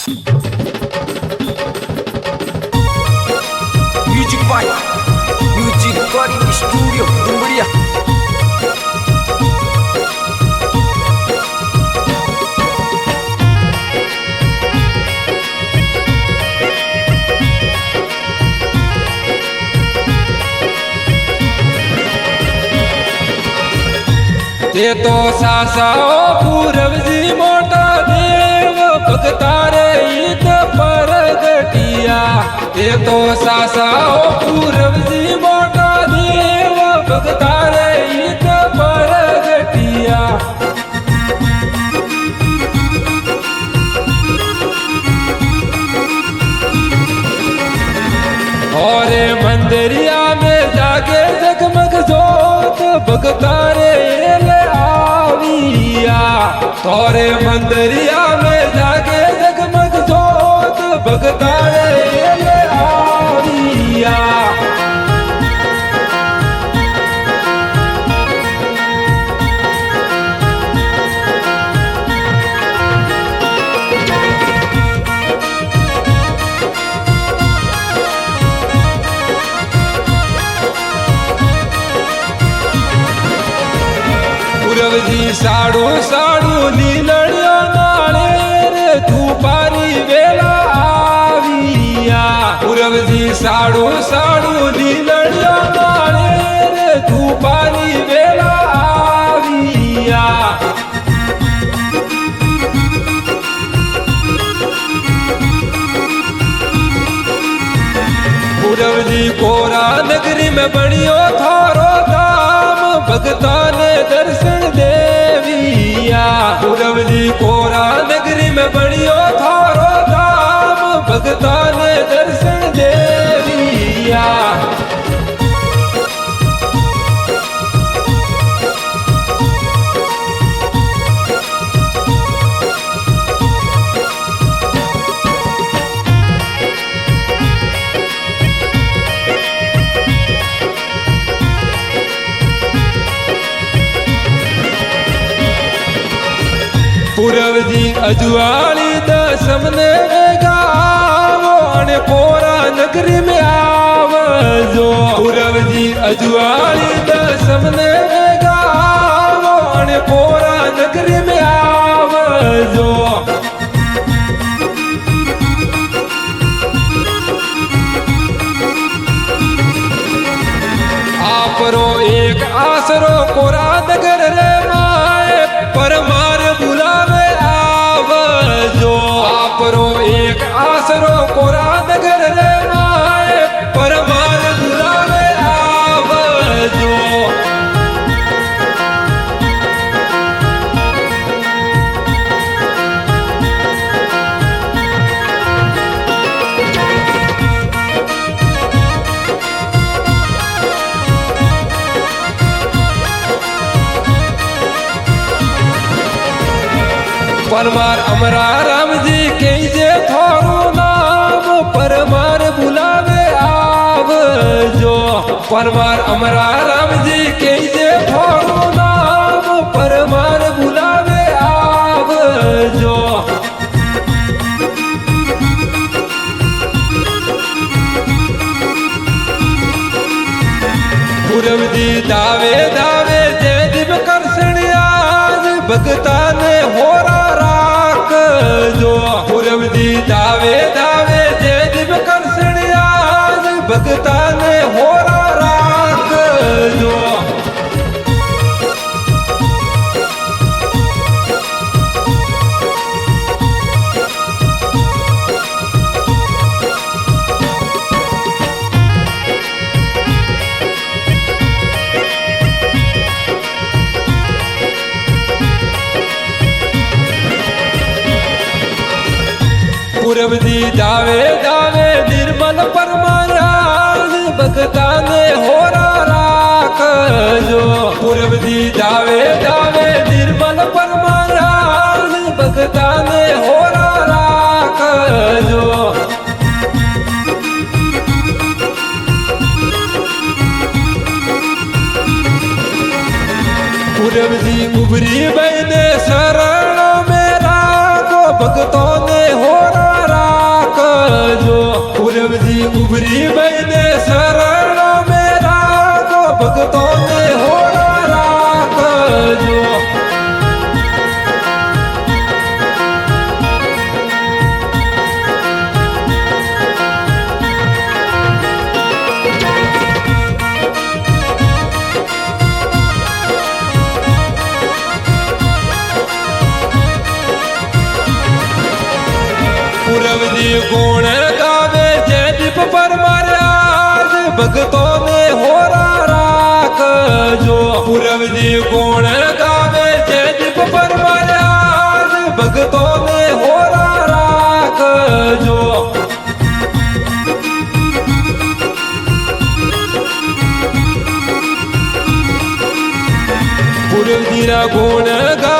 Music by Music Recording Studio Dumburia. ये तो सासाओ पूरब जी मोटा देव भगतारे ईद परगटिया। ये तो सासाओ पूरब जी मोटा देव भगतारे ईद परगटिया। और मंदिरिया में जाके जगमग जोत भगतारे तोरे मंदिरिया में जाके जगमग जोत भगतारे ले आविया। पूरब जी साड़ू साड़ू लीलड़ियो नाले रे धूपारी वेला आविया। पूरब जी साड़ू साड़ू लीलड़ियो नाले रे धूपारी वेला आविया। पूरब जी कोरा नगरी में बनियो थारो धाम भगता ने दर्शन देविया। पूरब जी कोरा नगरी में बनियो थारो धाम भगता ने दर्शन देविया। पूरब जी अजुआली दसम ने गावो अने कोरा नगरी में आवजो। पूरब जी अजुआली दसम ने गावो अने कोरा नगरी में आवजो। आपरो एक आसरो कोरा नगर रे माए परमार बुलावे आवजो। आपरो एक आसरो कोरा नगर रे माए परमार बुलावे आवजो। परमार अमरा राम जी के जे थारो नाम परमार बुलावे आवजो। परमार अमरा राम जी के जे थारो नाम परमार बुलावे आवजो। पूरब जी दावे दावे जय दिव करसण आज भगता ने होरा जो। पूरब जी दावे दावे जय दिव करसण आज भगता ने होरा राख जो। पूरब जी दावे दावे निर्मल परमाराज भगता ने होरा राख जो। पूरब जी दावे दावे निर्मल परमाराज भगता ने होरा राख जो। पूरब जी उभरी बहने शरण में राखो भगतों ने होरा मैंने शरण में राखो भक्तों ने होरा राख जो पूरब जी गुण गावे जयदीप पर महाराज भक्तों ने होरा राख जो पूरब जी गुण गावे जयदीप पर महाराज भक्तों ने होरा राख जो पूरब जी रा गुण गा